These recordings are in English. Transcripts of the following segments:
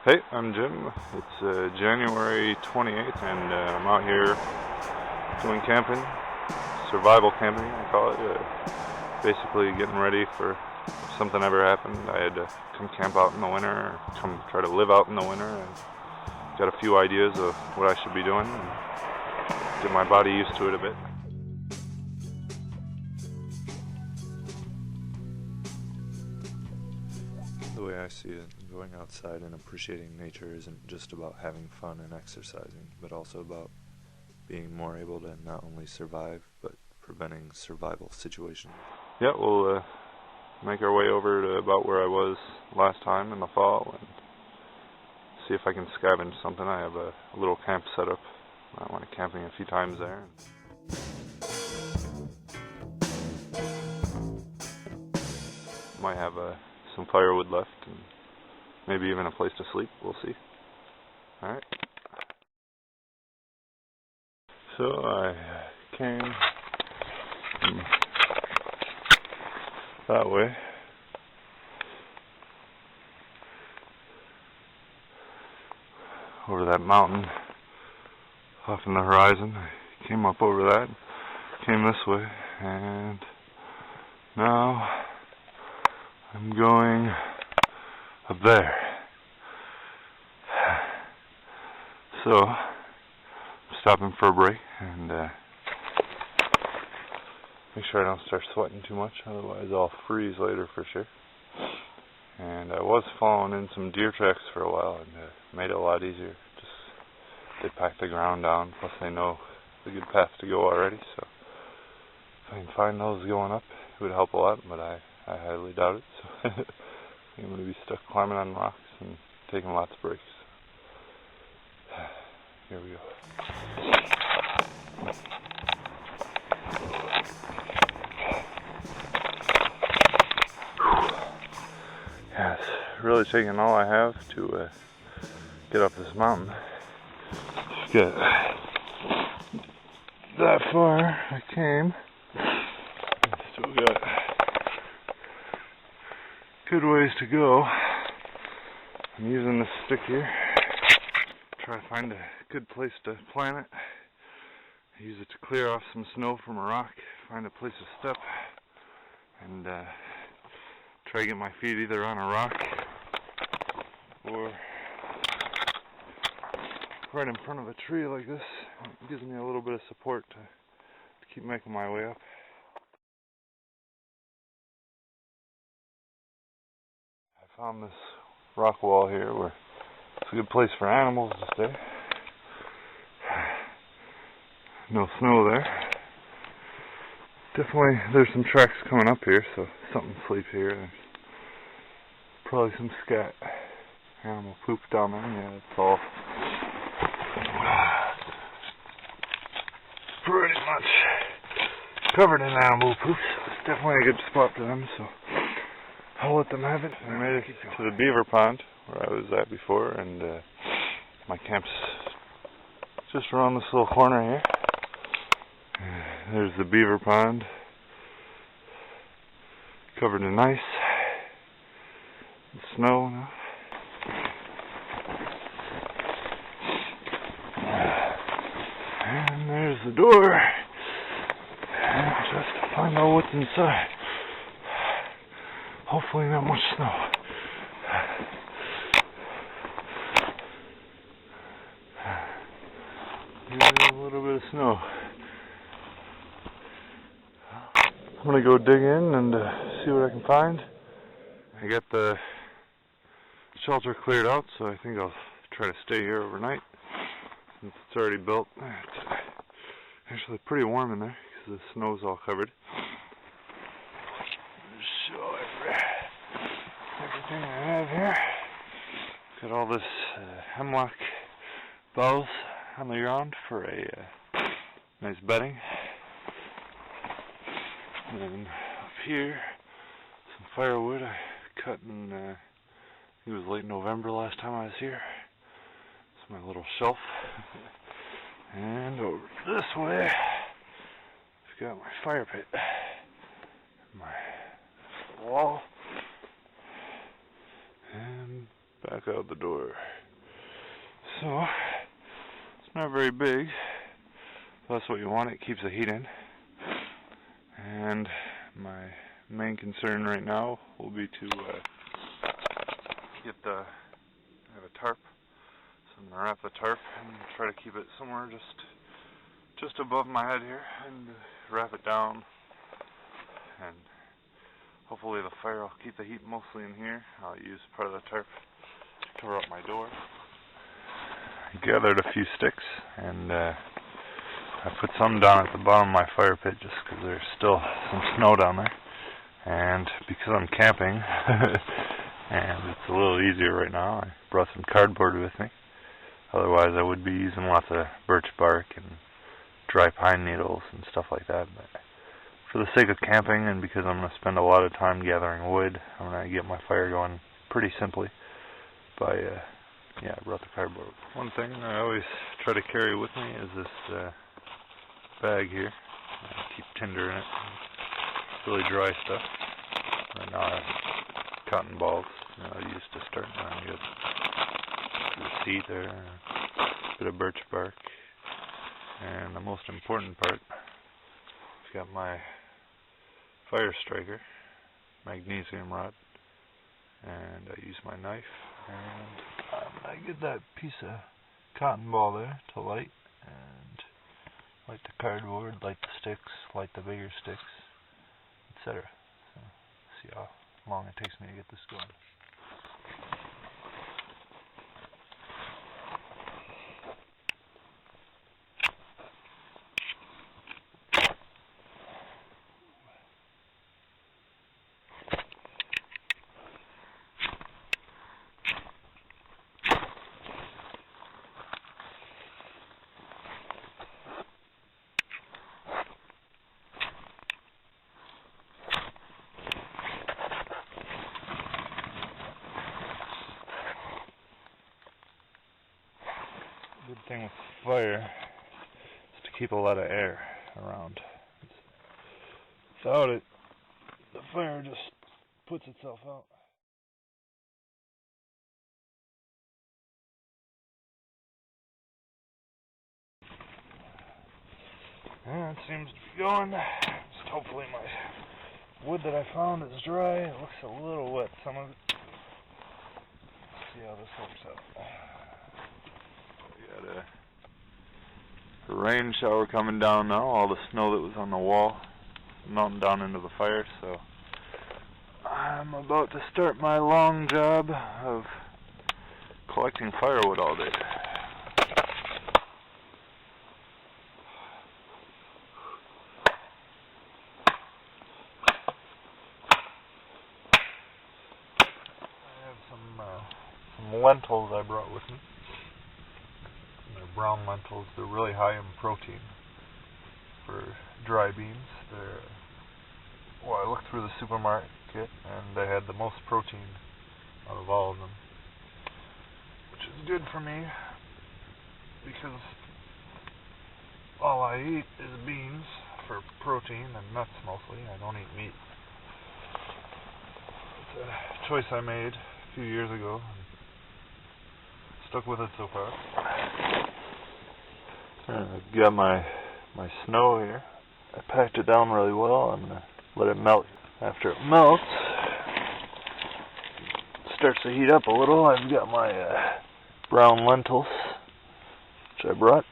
Hey, I'm Jim. It's January 28th, and I'm out here doing camping, survival camping, I call it. Basically getting ready for if something ever happened. I had to come camp out in the winter, or come try to live out in the winter, and got a few ideas of what I should be doing, and get my body used to it a bit. The way I see it, going outside and appreciating nature isn't just about having fun and exercising, but also about being more able to not only survive, but preventing survival situations. Yeah, we'll make our way over to about where I was last time in the fall and see if I can scavenge something. I have a little camp set up. I went camping a few times there. Might have some firewood left and maybe even a place to sleep. We'll see. Alright. So I came that way. Over that mountain off in the horizon. I came up over that, came this way, and now I'm going up there. So, I'm stopping for a break and make sure I don't start sweating too much, otherwise I'll freeze later for sure. And I was following in some deer tracks for a while and made it a lot easier. Just they pack the ground down, plus they know the good path to go already, so if I can find those going up, it would help a lot, but I highly doubt it, so I'm going to be stuck climbing on rocks and taking lots of breaks. Here we go. Yeah, it's really taking all I have to get up this mountain. Just get that far I came. Still got good ways to go. I'm using this stick here. Try to find a good place to plant it. Use it to clear off some snow from a rock. Find a place to step. And try to get my feet either on a rock or right in front of a tree like this. It gives me a little bit of support to keep making my way up. I found this rock wall here where it's a good place for animals to stay. No snow there. Definitely there's some tracks coming up here, so something sleep here. There's probably some scat animal poop down there. Yeah, it's all pretty much covered in animal poop. It's definitely a good spot for them, so I'll let them have it. I made it to the beaver pond where I was at before, and my camp's just around this little corner here. There's the beaver pond, covered in ice and snow now. And there's the door, and just to find out what's inside. Hopefully not much snow. There's a little bit of snow. I'm gonna go dig in and see what I can find. I got the shelter cleared out, so I think I'll try to stay here overnight since it's already built. It's actually pretty warm in there because the snow's all covered. Show everything I have here. Got all this hemlock boughs on the ground for a nice bedding. And then up here, some firewood I cut in, I think it was late November last time I was here. It's my little shelf. And over this way, I've got my fire pit. My wall. And back out the door. So, it's not very big. That's what you want. It keeps the heat in. And my main concern right now will be to I have a tarp. So I'm going to wrap the tarp and try to keep it somewhere just above my head here and wrap it down. And hopefully the fire will keep the heat mostly in here. I'll use part of the tarp to cover up my door. I gathered a few sticks and I put some down at the bottom of my fire pit just because there's still some snow down there. And because I'm camping and it's a little easier right now, I brought some cardboard with me. Otherwise I would be using lots of birch bark and dry pine needles and stuff like that. But for the sake of camping and because I'm going to spend a lot of time gathering wood, I'm going to get my fire going pretty simply by I brought the cardboard. One thing I always try to carry with me is this bag here. I keep tinder in it. Really dry stuff. Right now I have cotton balls I used to start on. You have the seed there, a bit of birch bark, and the most important part, I've got my fire striker, magnesium rod, and I use my knife, and I get that piece of cotton ball there to light, and light the cardboard, light the sticks, light the bigger sticks, etc. So, see how long it takes me to get this going. Good thing with fire is to keep a lot of air around. Without it, the fire just puts itself out. Yeah, it seems to be going. Just hopefully my wood that I found is dry. It looks a little wet, some of it. Let's see how this works out. We got a rain shower coming down now. All the snow that was on the wall melting down into the fire, so I'm about to start my long job of collecting firewood all day. I have some lentils I brought with me. They're brown lentils. They're really high in protein for dry beans. I looked through the supermarket and they had the most protein out of all of them, which is good for me because all I eat is beans for protein and nuts mostly. I don't eat meat. It's a choice I made a few years ago and stuck with it so far. I've got my snow here. I packed it down really well. I'm going to let it melt. After it melts, it starts to heat up a little. I've got my brown lentils, which I brought.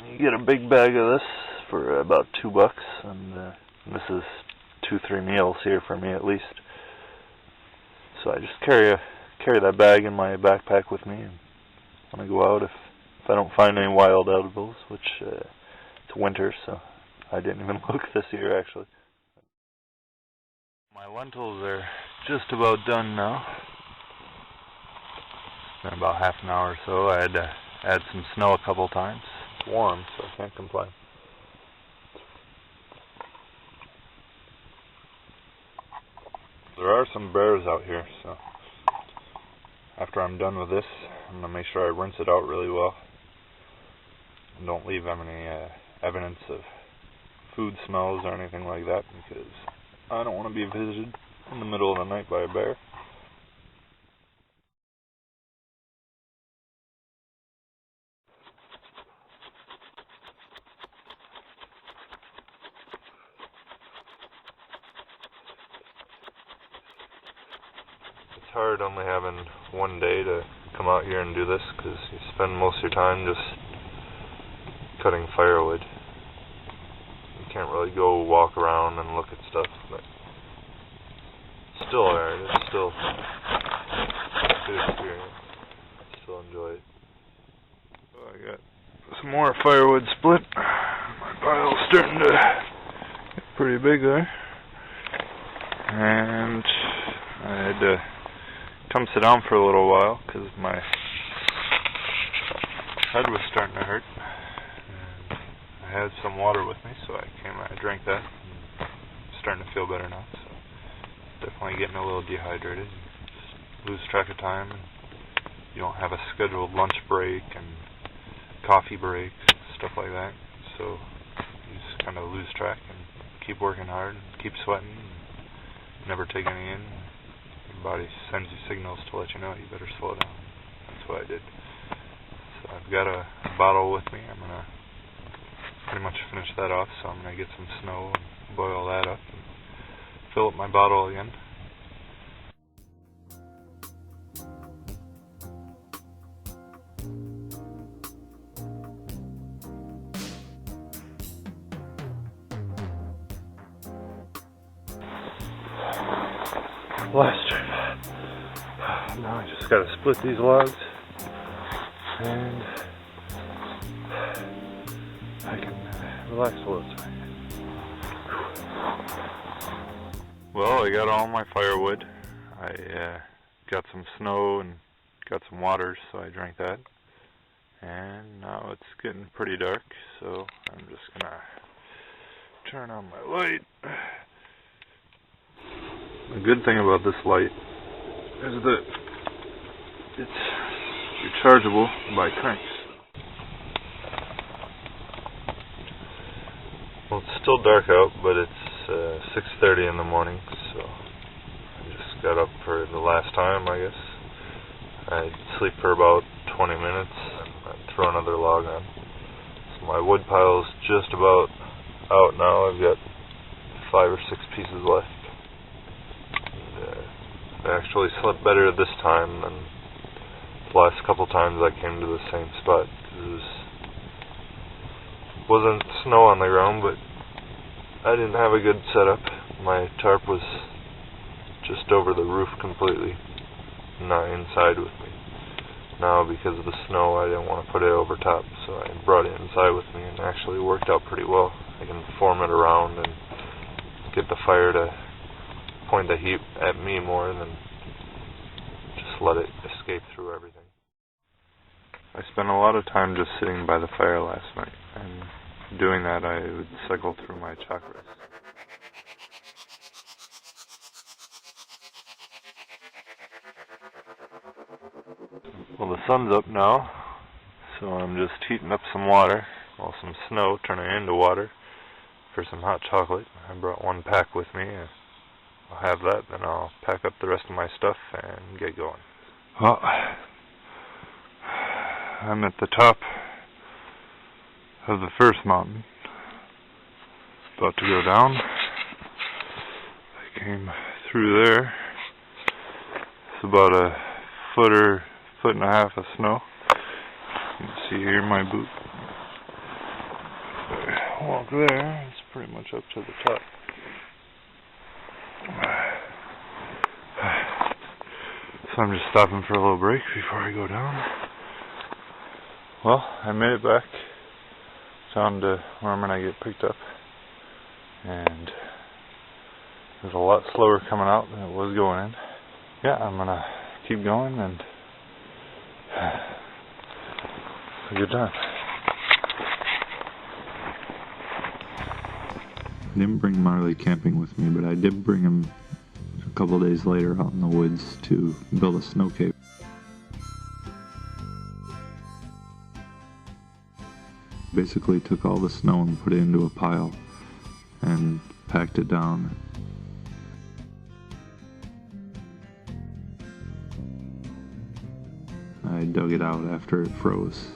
You get a big bag of this for about $2, and this is 2-3 meals here for me at least. So I just carry that bag in my backpack with me, and when I go out, if I don't find any wild edibles, which it's winter, so I didn't even look this year actually. My lentils are just about done now. It's been about half an hour or so. I had to add some snow a couple times. It's warm, so I can't complain. There are some bears out here, so after I'm done with this, I'm going to make sure I rinse it out really well and don't leave any evidence of food smells or anything like that, because I don't want to be visited in the middle of the night by a bear. hard only having one day to come out here and do this, because you spend most of your time just cutting firewood. You can't really go walk around and look at stuff, but still hard. It's still a good experience. I still enjoy it. So I got some more firewood split. My pile's starting to get pretty big there. And I had to come sit down for a little while because my head was starting to hurt. And I had some water with me, so I drank that. And I'm starting to feel better now. So definitely getting a little dehydrated. Just lose track of time, and you don't have a scheduled lunch break and coffee breaks, stuff like that. So you just kind of lose track and keep working hard and keep sweating and never take any in. Your body sends you signals to let you know you better slow down. That's what I did. So I've got a bottle with me. I'm going to pretty much finish that off, so I'm going to get some snow and boil that up and fill up my bottle again. Last trip. Now I just gotta split these logs and I can relax a little tonight. Well, I got all my firewood. I got some snow and got some water, so I drank that. And now it's getting pretty dark, so I'm just gonna turn on my light. The good thing about this light is that it's rechargeable by cranks. Well, it's still dark out, but it's 6:30 in the morning, so I just got up for the last time, I guess. I'd sleep for about 20 minutes, and I'd throw another log on. So my wood pile's just about out now. I've got 5 or 6 pieces left. I actually slept better this time than the last couple times I came to the same spot. It wasn't snow on the ground, but I didn't have a good setup. My tarp was just over the roof completely, not inside with me. Now, because of the snow, I didn't want to put it over top, so I brought it inside with me, and it actually worked out pretty well. I can form it around and get the fire to point the heat at me more than just let it escape through everything. I spent a lot of time just sitting by the fire last night, and doing that I would cycle through my chakras. Well, the sun's up now, so I'm just heating up some water, well, some snow, turning it into water for some hot chocolate. I brought 1 pack with me. I'll have that, then I'll pack up the rest of my stuff and get going. Well, I'm at the top of the first mountain, about to go down. I came through there. It's about a foot and a half of snow. You can see here my boot. If I walk there, it's pretty much up to the top. So I'm just stopping for a little break before I go down. Well, I made it back down to where I'm going to get picked up, and it was a lot slower coming out than it was going in. Yeah, I'm going to keep going, and it's a good time. I didn't bring Marley camping with me, but I did bring him a couple days later out in the woods to build a snow cave. Basically took all the snow and put it into a pile and packed it down. I dug it out after it froze.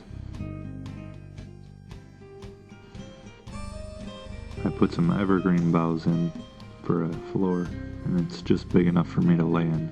I put some evergreen boughs in for a floor, and it's just big enough for me to lay in.